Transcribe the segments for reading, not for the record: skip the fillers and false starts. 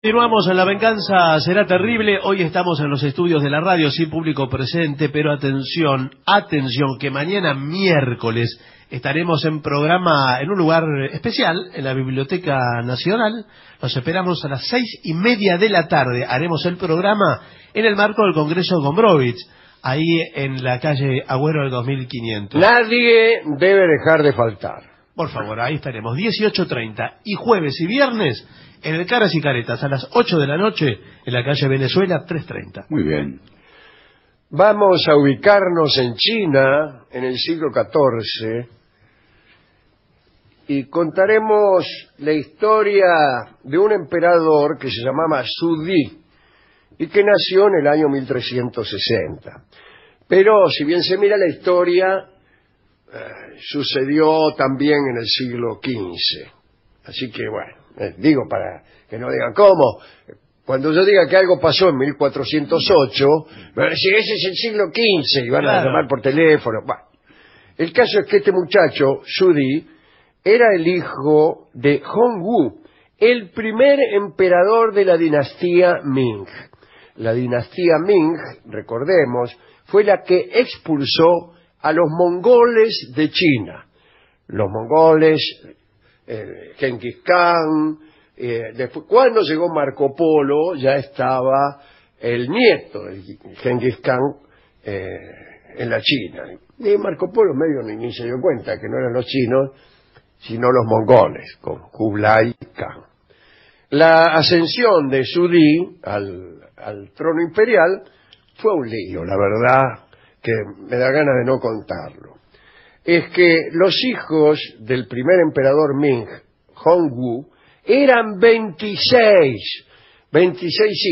Continuamos en La Venganza Será Terrible. Hoy estamos en los estudios de la radio sin público presente, pero atención, que mañana miércoles estaremos en programa en un lugar especial, en la Biblioteca Nacional. Los esperamos a las 6:30 de la tarde. Haremos el programa en el marco del Congreso Gombrowicz, ahí en la calle Agüero del 2500. Nadie debe dejar de faltar. Por favor, ahí estaremos, 18:30. Y jueves y viernes, en el Caras y Caretas, a las 8 de la noche, en la calle Venezuela, 330. Muy bien. Vamos a ubicarnos en China, en el siglo XIV, y contaremos la historia de un emperador que se llamaba Zhu Di, y que nació en el año 1360. Pero, si bien se mira la historia, sucedió también en el siglo XV. Así que, bueno, digo para que no digan, ¿cómo? Cuando yo diga que algo pasó en 1408, si ese es el siglo XV, y van a llamar por teléfono. Bueno, el caso es que este muchacho, Zhu Di, era el hijo de Hongwu, el primer emperador de la dinastía Ming. La dinastía Ming, recordemos, fue la que expulsó a los mongoles de China. Los mongoles, Genghis Khan, después, cuando llegó Marco Polo, ya estaba el nieto de Genghis Khan en la China. Y Marco Polo medio ni se dio cuenta que no eran los chinos, sino los mongoles, con Kublai Khan. La ascensión de Zhu Di al trono imperial fue un lío, la verdad, que me da ganas de no contarlo. Es que los hijos del primer emperador Ming, Hongwu, eran 26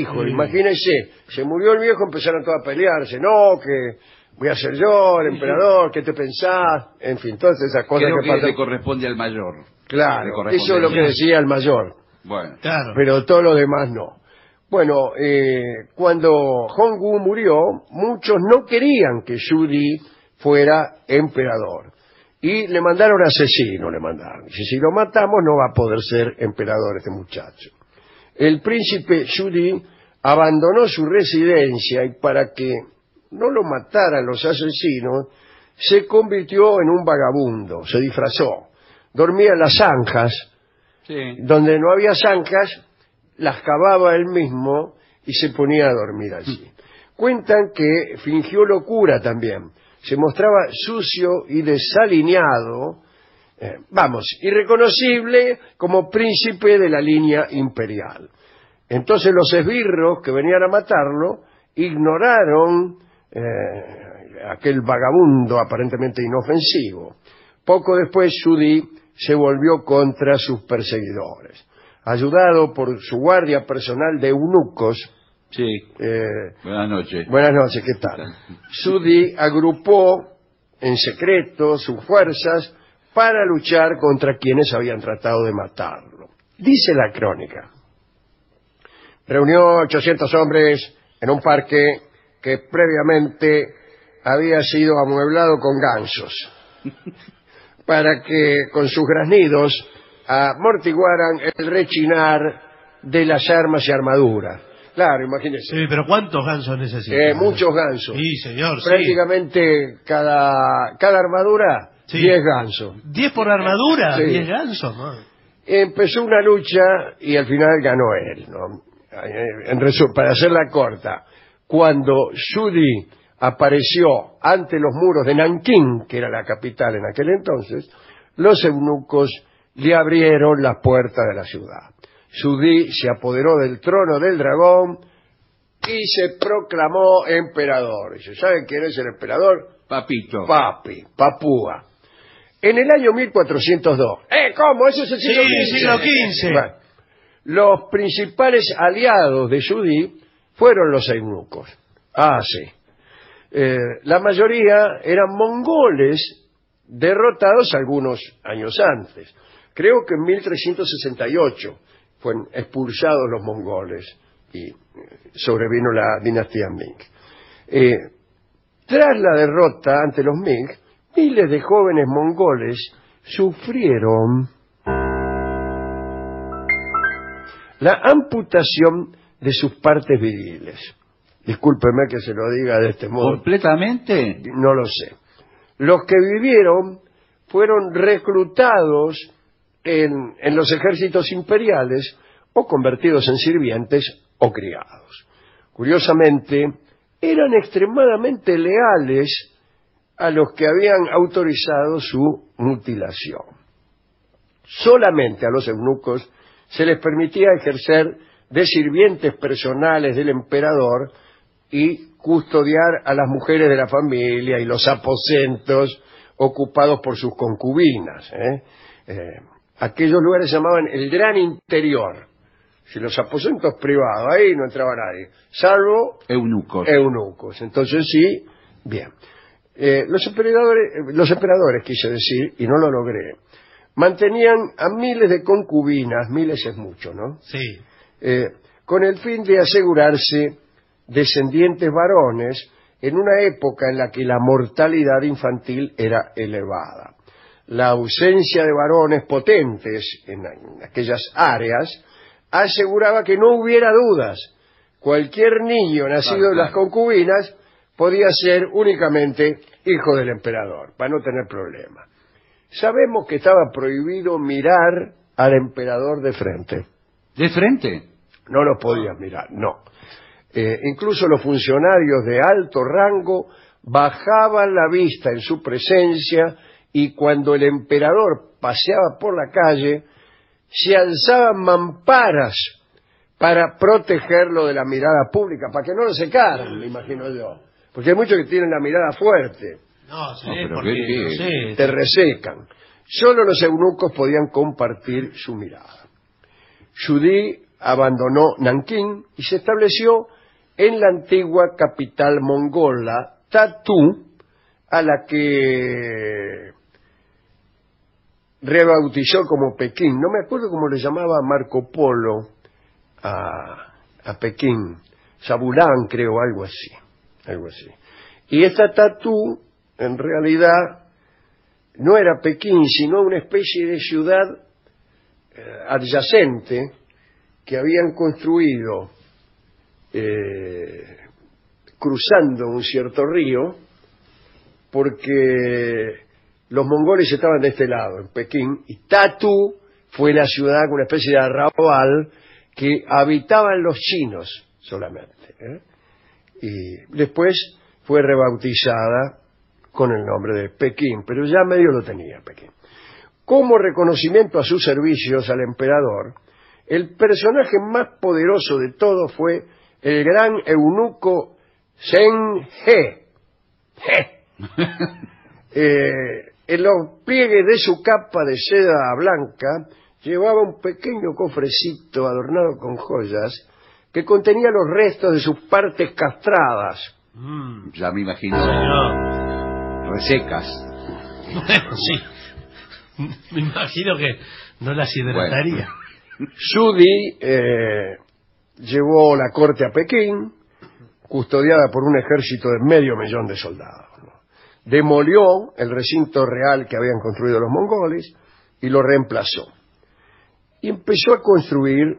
hijos. Imagínense, se murió el viejo, empezaron todos a pelearse, no, que voy a ser yo el emperador, ¿qué te pensás? En fin, todas esas cosas. Creo que pasan. le corresponde al mayor. Claro, eso es lo que decía el mayor. Bueno, claro. Pero todo lo demás no. Bueno, cuando Hongwu murió, muchos no querían que Zhu Di fuera emperador. Y le mandaron asesino, le mandaron. Dice, si lo matamos no va a poder ser emperador este muchacho. El príncipe Zhu Di abandonó su residencia y para que no lo mataran los asesinos, se convirtió en un vagabundo, se disfrazó. Dormía en las zanjas, sí. Donde no había zanjas, las cavaba él mismo y se ponía a dormir allí. Cuentan que fingió locura también. Se mostraba sucio y desalineado, irreconocible como príncipe de la línea imperial. Entonces los esbirros que venían a matarlo ignoraron aquel vagabundo aparentemente inofensivo. Poco después Zhu Di se volvió contra sus perseguidores. Ayudado por su guardia personal de eunucos. Sí. Buenas noches. Buenas noches, ¿qué tal? Zhu Di agrupó en secreto sus fuerzas para luchar contra quienes habían tratado de matarlo. Dice la crónica. Reunió 800 hombres en un parque que previamente había sido amueblado con gansos, para que con sus graznidos amortiguaran el rechinar de las armas y armaduras. Claro, imagínense. Sí, pero ¿cuántos gansos necesitan? Muchos gansos. Sí, señor, Prácticamente cada armadura, sí. 10 gansos. ¿10 por armadura? Sí. 10 gansos, ¿no? Empezó una lucha y al final ganó él, ¿no? Para hacerla corta, cuando Zhu Di apareció ante los muros de Nankín, que era la capital en aquel entonces, los eunucos le abrieron las puertas de la ciudad. Zhu Di se apoderó del trono del dragón y se proclamó emperador. ¿Y saben quién es el emperador? Papito. Papúa. En el año 1402. ¿Cómo? Eso es el siglo XV. siglo XV. Bueno, los principales aliados de Zhu Di fueron los eunucos. Sí. La mayoría eran mongoles derrotados algunos años antes. Creo que en 1368 fueron expulsados los mongoles y sobrevino la dinastía Ming. Tras la derrota ante los Ming, miles de jóvenes mongoles sufrieron la amputación de sus partes viriles. Discúlpeme que se lo diga de este modo. ¿Completamente? No lo sé. Los que vivieron fueron reclutados en los ejércitos imperiales o convertidos en sirvientes o criados. Curiosamente, eran extremadamente leales a los que habían autorizado su mutilación. Solamente a los eunucos se les permitía ejercer de sirvientes personales del emperador y custodiar a las mujeres de la familia y los aposentos ocupados por sus concubinas. Aquellos lugares se llamaban el Gran Interior. Si los aposentos privados, ahí no entraba nadie, salvo eunucos. Entonces sí, bien. Los emperadores, quise decir, y no lo logré, mantenían a miles de concubinas, miles es mucho, ¿no? Sí. Con el fin de asegurarse descendientes varones en una época en la que la mortalidad infantil era elevada. La ausencia de varones potentes en aquellas áreas aseguraba que no hubiera dudas. Cualquier niño nacido de las concubinas podía ser únicamente hijo del emperador, para no tener problemas. Sabemos que estaba prohibido mirar al emperador de frente. ¿De frente? No lo podías mirar, no. Incluso los funcionarios de alto rango bajaban la vista en su presencia y cuando el emperador paseaba por la calle, se alzaban mamparas para protegerlo de la mirada pública, para que no lo secaran, me imagino yo. Porque hay muchos que tienen la mirada fuerte. No, sí, pero porque te resecan. Solo los eunucos podían compartir su mirada. Shudi abandonó Nankín y se estableció en la antigua capital mongola, Tatú, a la que rebautizó como Pekín. No me acuerdo cómo le llamaba Marco Polo a Pekín. Zabulán, creo, algo así. Y esta Tatú, en realidad, no era Pekín, sino una especie de ciudad adyacente que habían construido cruzando un cierto río, porque los mongoles estaban de este lado, en Pekín, y Tatú fue la ciudad con una especie de arrabal que habitaban los chinos solamente. Y después fue rebautizada con el nombre de Pekín, pero ya medio lo tenía Pekín. Como reconocimiento a sus servicios al emperador, el personaje más poderoso de todos fue el gran eunuco Zheng He. En los pliegues de su capa de seda blanca llevaba un pequeño cofrecito adornado con joyas que contenía los restos de sus partes castradas. Ya me imagino. Señor. Resecas. Bueno, sí. Me imagino que no las hidrataría. Shudi llevó la corte a Pekín, custodiada por un ejército de 500.000 de soldados. Demolió el recinto real que habían construido los mongoles y lo reemplazó. Y empezó a construir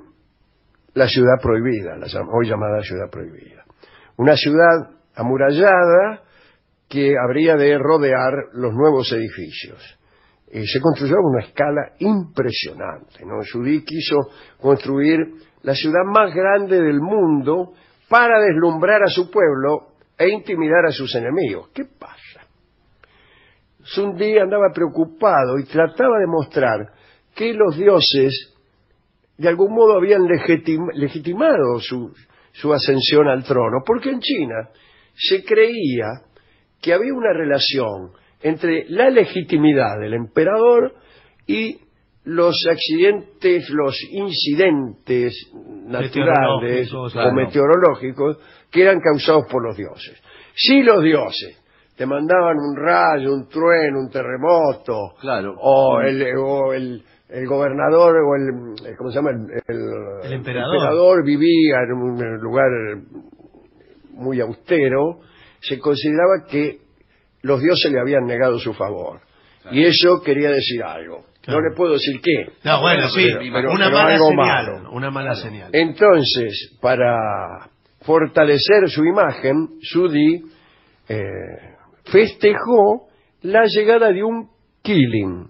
la ciudad prohibida, la hoy llamada ciudad prohibida. Una ciudad amurallada que habría de rodear los nuevos edificios. Se construyó a una escala impresionante, ¿no? Shudi quiso construir la ciudad más grande del mundo para deslumbrar a su pueblo e intimidar a sus enemigos. ¿Qué pasa? Shudi andaba preocupado y trataba de mostrar que los dioses de algún modo habían legitimado su ascensión al trono, porque en China se creía que había una relación entre la legitimidad del emperador y los accidentes, los incidentes naturales o meteorológicos que eran causados por los dioses. Si los dioses te mandaban un rayo, un trueno, un terremoto, o el gobernador o el ¿cómo se llama? El emperador vivía en un lugar muy austero, se consideraba que los dioses le habían negado su favor. Y eso quería decir algo, No le puedo decir qué. No, bueno, sí, pero una mala algo señal. malo. Una mala señal. Entonces, para fortalecer su imagen, Sudi festejó la llegada de un Killing.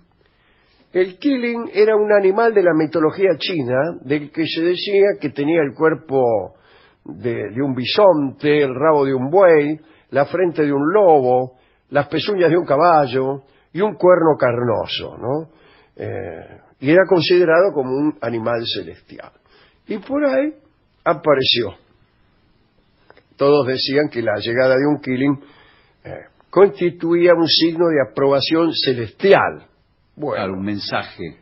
El Killing era un animal de la mitología china, del que se decía que tenía el cuerpo de un bisonte, el rabo de un buey, la frente de un lobo, las pezuñas de un caballo y un cuerno carnoso, ¿no? Y era considerado como un animal celestial. Y por ahí apareció. Todos decían que la llegada de un Killing constituía un signo de aprobación celestial. Bueno, claro, un mensaje.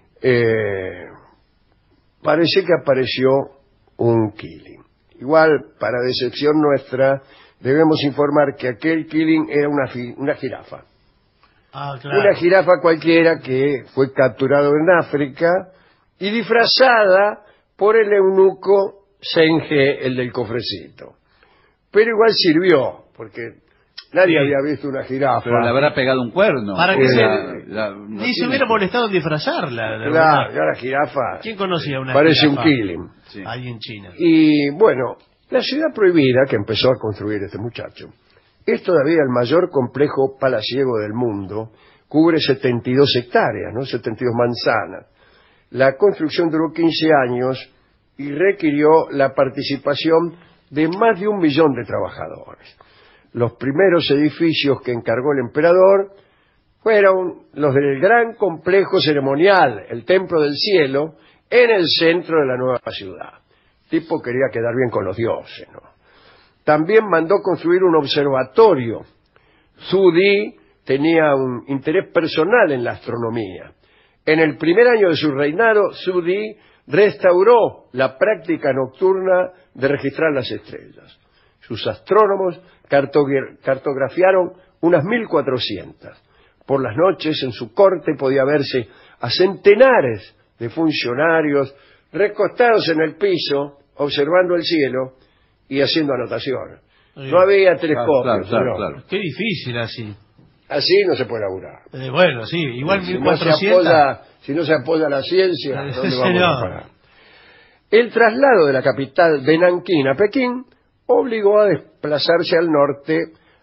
Parece que apareció un Killing. Igual, para decepción nuestra, debemos informar que aquel Killing era una jirafa. Ah, claro. Una jirafa cualquiera que fue capturado en África y disfrazada por el eunuco Senge, el del cofrecito. Pero igual sirvió, porque nadie había visto una jirafa. Pero le habrá pegado un cuerno. Para que ni se hubiera molestado en disfrazarla. Claro, ya la jirafa. ¿Quién conocía una parece jirafa? Un Killing. Sí. Ahí en China. Y bueno, la ciudad prohibida que empezó a construir este muchacho es todavía el mayor complejo palaciego del mundo. Cubre 72 hectáreas, ¿no? 72 manzanas. La construcción duró 15 años y requirió la participación de más de 1 millón de trabajadores. Los primeros edificios que encargó el emperador fueron los del gran complejo ceremonial, el Templo del Cielo, en el centro de la nueva ciudad. El tipo quería quedar bien con los dioses, ¿no? También mandó construir un observatorio. Zudi tenía un interés personal en la astronomía. En el primer año de su reinado, Zudi restauró la práctica nocturna de registrar las estrellas. Sus astrónomos cartografiaron unas 1400. Por las noches en su corte podía verse a centenares de funcionarios recostados en el piso, observando el cielo y haciendo anotaciones. No había telescopios. Claro. Qué difícil así. Así no se puede laburar. Bueno, sí, igual Si 1400. si no se apoya la ciencia, ¿dónde vamos No. a parar? El traslado de la capital de Nankín a Pekín obligó a desplazarse al norte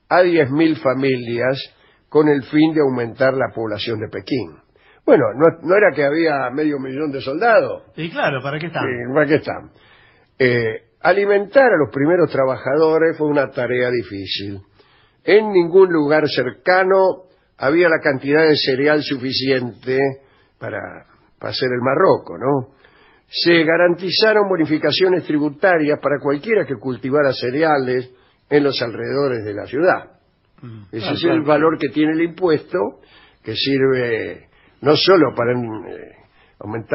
a 10.000 familias con el fin de aumentar la población de Pekín. Bueno, no era que había 500.000 de soldados. Y claro, ¿para qué están? ¿Para qué están? Alimentar a los primeros trabajadores fue una tarea difícil. En ningún lugar cercano había la cantidad de cereal suficiente para hacer el marroco, ¿no? Se garantizaron bonificaciones tributarias para cualquiera que cultivara cereales en los alrededores de la ciudad. Ese es el valor que tiene el impuesto, que sirve no solo para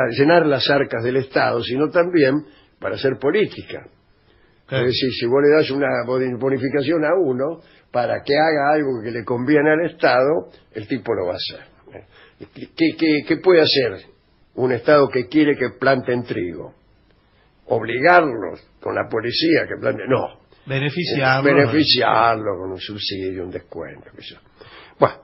llenar las arcas del Estado, sino también para hacer política. Es decir, si vos le das una bonificación a uno para que haga algo que le conviene al Estado, el tipo lo va a hacer. ¿Qué puede hacer un Estado que quiere que planten trigo? ¿Obligarlos con la policía que planten? No. Beneficiarlo con un subsidio, un descuento. Bueno,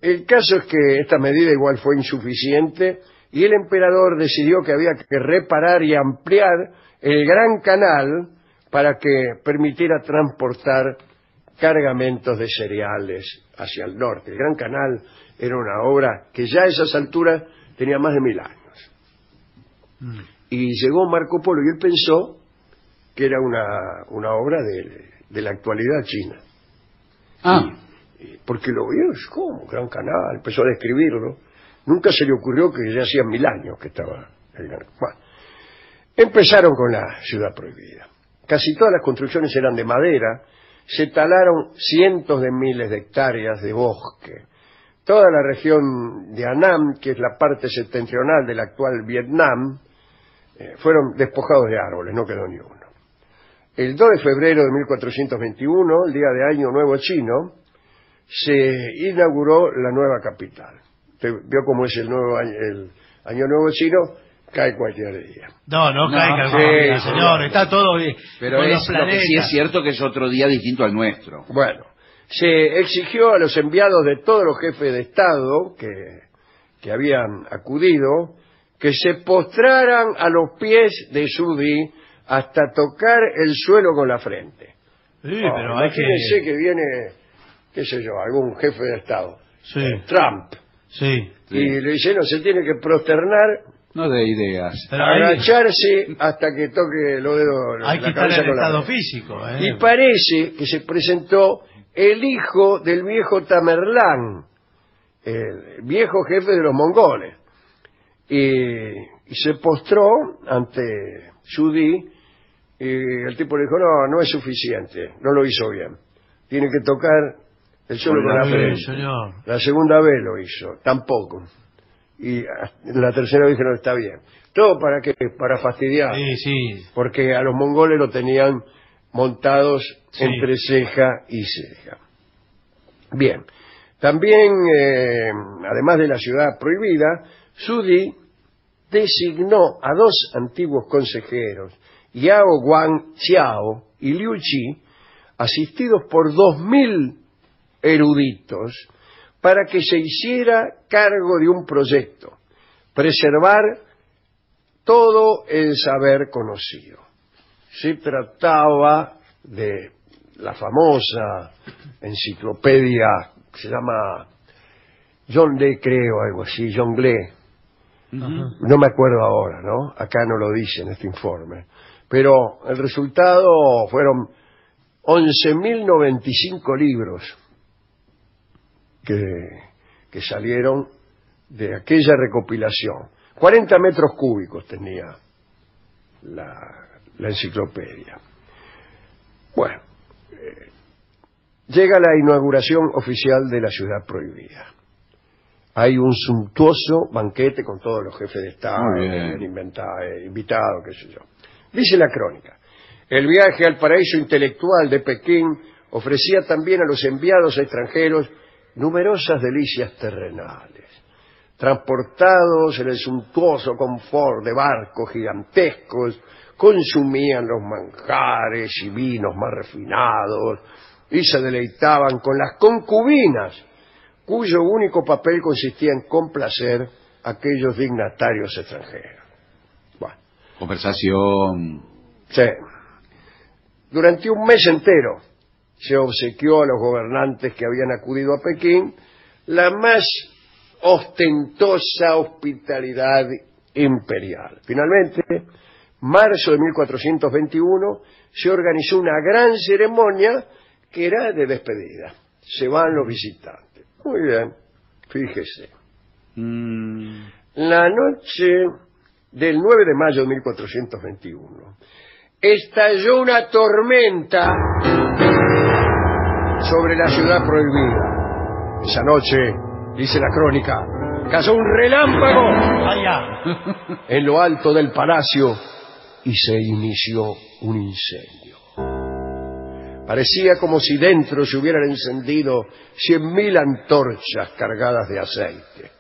el caso es que esta medida igual fue insuficiente y el emperador decidió que había que reparar y ampliar el Gran Canal para que permitiera transportar cargamentos de cereales hacia el norte. El Gran Canal era una obra que ya a esas alturas tenía más de 1000 años. Y llegó Marco Polo y él pensó que era una obra de la actualidad china. Porque lo vio, ¿cómo? Gran Canal, empezó a describirlo. Nunca se le ocurrió que ya hacían 1000 años que estaba el Gran Canal. Bueno, empezaron con la ciudad prohibida. Casi todas las construcciones eran de madera, se talaron cientos de miles de hectáreas de bosque. Toda la región de Annam, que es la parte septentrional del actual Vietnam, fueron despojados de árboles, no quedó ni uno. El 2 de febrero de 1421, el día de Año Nuevo Chino, se inauguró la nueva capital. ¿Usted vio cómo es el Año Nuevo Chino? Cae cualquier día. No cae cualquier día, señor. Está todo bien. Pero lo que sí es cierto que es otro día distinto al nuestro. Bueno, se exigió a los enviados de todos los jefes de Estado que que habían acudido que se postraran a los pies de Sudi hasta tocar el suelo con la frente. Sí, pero hay imagínense que viene, qué sé yo, algún jefe de Estado, Sí. Trump, Sí. y le dice, no, se tiene que prosternar, No de ideas. Pero ahí agacharse hasta que toque los dedos, hay que la estar en cabeza con la estado frente. físico. Y parece que se presentó el hijo del viejo Tamerlán, el viejo jefe de los mongoles, y se postró ante Sudi, y el tipo le dijo, no es suficiente, no lo hizo bien, tiene que tocar el suelo con la Sí, frente. señor. La segunda vez lo hizo, tampoco, y la tercera vez que no está bien. Todo para qué, para fastidiar, Sí, sí. porque a los mongoles lo tenían montados Sí. entre ceja y ceja. Bien, también, además de la ciudad prohibida, Sudi designó a dos antiguos consejeros, Yao Guangxiao y Liu Qi, asistidos por 2000 eruditos, para que se hiciera cargo de un proyecto, preservar todo el saber conocido. Se trataba de la famosa enciclopedia que se llama Zhongle, creo, algo así, Zhongle. No me acuerdo ahora, ¿no? Acá no lo dice en este informe. Pero el resultado fueron 11.095 libros que salieron de aquella recopilación. 40 metros cúbicos tenía la enciclopedia. Bueno, llega la inauguración oficial de la ciudad prohibida. Hay un suntuoso banquete con todos los jefes de Estado, invitados, qué sé yo. Dice la crónica, el viaje al paraíso intelectual de Pekín ofrecía también a los enviados extranjeros numerosas delicias terrenales. Transportados en el suntuoso confort de barcos gigantescos, consumían los manjares y vinos más refinados y se deleitaban con las concubinas, cuyo único papel consistía en complacer a aquellos dignatarios extranjeros. Bueno. Conversación. Sí. Durante un mes entero se obsequió a los gobernantes que habían acudido a Pekín la más ostentosa hospitalidad imperial. Finalmente, marzo de 1421, se organizó una gran ceremonia que era de despedida. Se van los visitantes. Muy bien, fíjese. La noche del 9 de mayo de 1421 estalló una tormenta sobre la ciudad prohibida. Esa noche, dice la crónica, cayó un relámpago en lo alto del palacio y se inició un incendio. Parecía como si dentro se hubieran encendido 100.000 antorchas cargadas de aceite.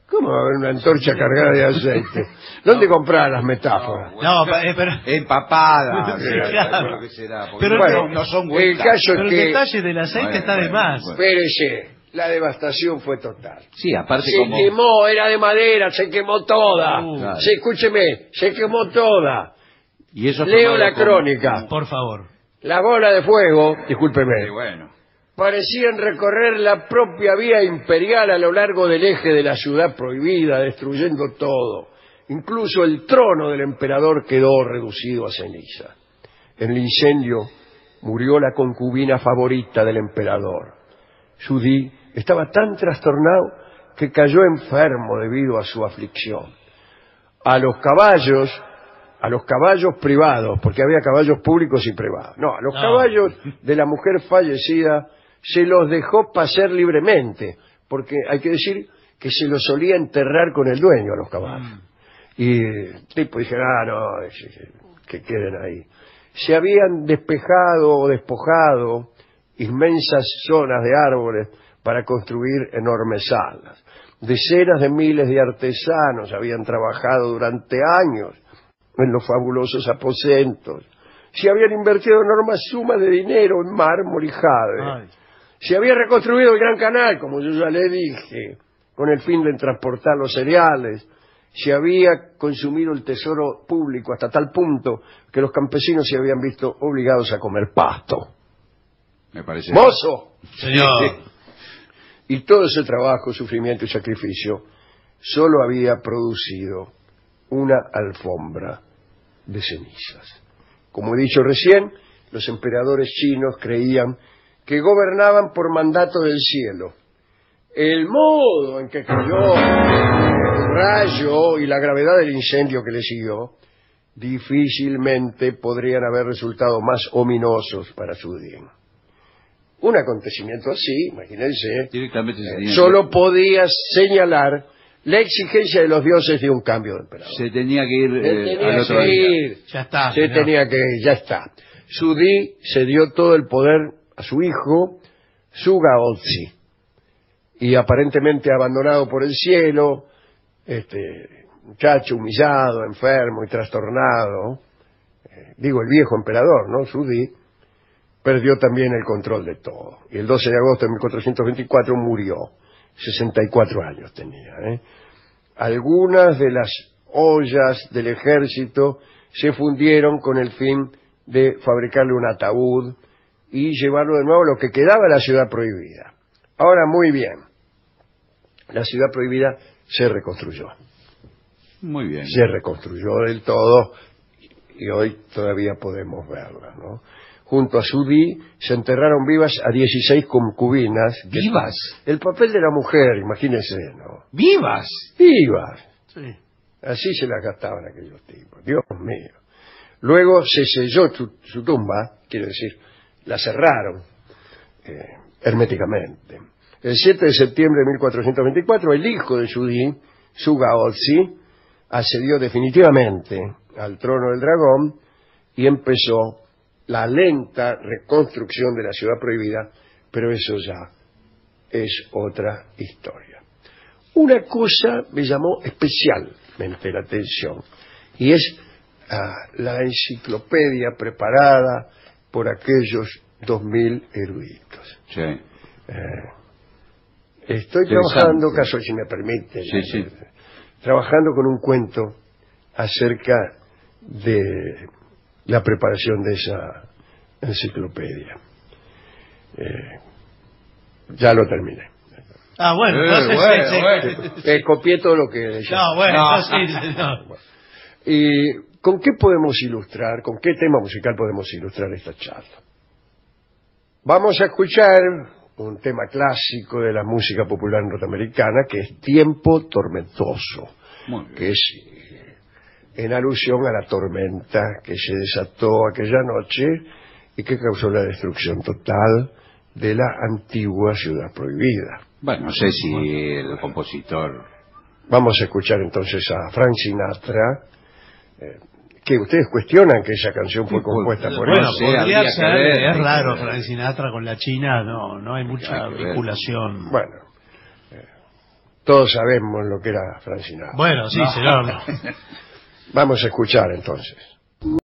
¿Cómo va a haber una antorcha cargada de aceite? ¿Dónde comprar las metáforas? No, pero... Empapada. Sí, claro. Lo que será, Pero bueno, el- no son el vueltas. caso Pero es el que, detalle del aceite está de más. espérese, la devastación fue total. Sí, aparte Se como... quemó, era de madera, se quemó toda. Claro. Escúcheme, se quemó toda. Y eso Leo tomado la como- crónica. Por favor. La bola de fuego, discúlpeme, Sí, bueno. parecían recorrer la propia vía imperial a lo largo del eje de la ciudad prohibida, destruyendo todo. Incluso el trono del emperador quedó reducido a ceniza. En el incendio murió la concubina favorita del emperador. Sudi estaba tan trastornado que cayó enfermo debido a su aflicción. A los caballos privados, porque había caballos públicos y privados. No, a los caballos de la mujer fallecida se los dejó pasear libremente, porque hay que decir que se los solía enterrar con el dueño a los caballos. Y el tipo dije, que queden ahí. Se habían despejado o despojado inmensas zonas de árboles para construir enormes salas. Decenas de miles de artesanos habían trabajado durante años en los fabulosos aposentos. Se habían invertido enormes sumas de dinero en mármol y jade. Se había reconstruido el Gran Canal, como yo ya le dije, con el fin de transportar los cereales. Se había consumido el tesoro público hasta tal punto que los campesinos se habían visto obligados a comer pasto. Me parece. ¡Mozo! Señor. Y todo ese trabajo, sufrimiento y sacrificio solo había producido una alfombra de cenizas. Como he dicho recién, los emperadores chinos creían que gobernaban por mandato del cielo. El modo en que cayó el rayo y la gravedad del incendio que le siguió difícilmente podrían haber resultado más ominosos para su día. Un acontecimiento así, imagínense, Directamente solo podía señalar la exigencia de los dioses de un cambio de emperador. se tenía que ir al otro que día. ir. Ya está. Se señor. tenía que ir, ya está. Su di se dio todo el poder a su hijo, Su Gaozi, y aparentemente abandonado por el cielo, muchacho humillado, enfermo y trastornado, digo el viejo emperador, ¿no? Su di, perdió también el control de todo. Y el 12 de agosto de 1424 murió. 64 años tenía. Algunas de las ollas del ejército se fundieron con el fin de fabricarle un ataúd y llevarlo de nuevo a lo que quedaba de la ciudad prohibida. Ahora, muy bien. La ciudad prohibida se reconstruyó. Muy bien. Se reconstruyó del todo y hoy todavía podemos verla, ¿no? Junto a su di se enterraron vivas a 16 concubinas. ¿Vivas? El papel de la mujer, imagínense, ¿no? ¡Vivas! Vivas. Sí. Así se las gastaban aquellos tipos. Dios mío. Luego se selló su tumba, quiero decir, la cerraron herméticamente. El 7 de septiembre de 1424, el hijo de su di, Su Gaozi, accedió definitivamente al trono del dragón y empezó la lenta reconstrucción de la ciudad prohibida, pero eso ya es otra historia. Una cosa me llamó especialmente la atención, y es la enciclopedia preparada por aquellos 2000 eruditos. Sí. Estoy trabajando, caso si me permite, Sí. trabajando con un cuento acerca de la preparación de esa enciclopedia. Ya lo terminé. Ah, bueno. Entonces, sí. Copié todo lo que decía. No, bueno, sí, señor. ¿Y con qué podemos ilustrar, con qué tema musical podemos ilustrar esta charla? Vamos a escuchar un tema clásico de la música popular norteamericana, que es Tiempo Tormentoso, Muy bien. que es en alusión a la tormenta que se desató aquella noche y que causó la destrucción total de la antigua ciudad prohibida. Bueno, no sé si el compositor... Vamos a escuchar entonces a Frank Sinatra, que ustedes cuestionan que esa canción fue compuesta por él. Bueno, Sí, podría habría que ser, ver, es hay que raro, ver. Frank Sinatra con la China, no hay mucha Hay que ver. vinculación. Bueno, todos sabemos lo que era Frank Sinatra. Bueno, sí, No. señor. Vamos a escuchar entonces.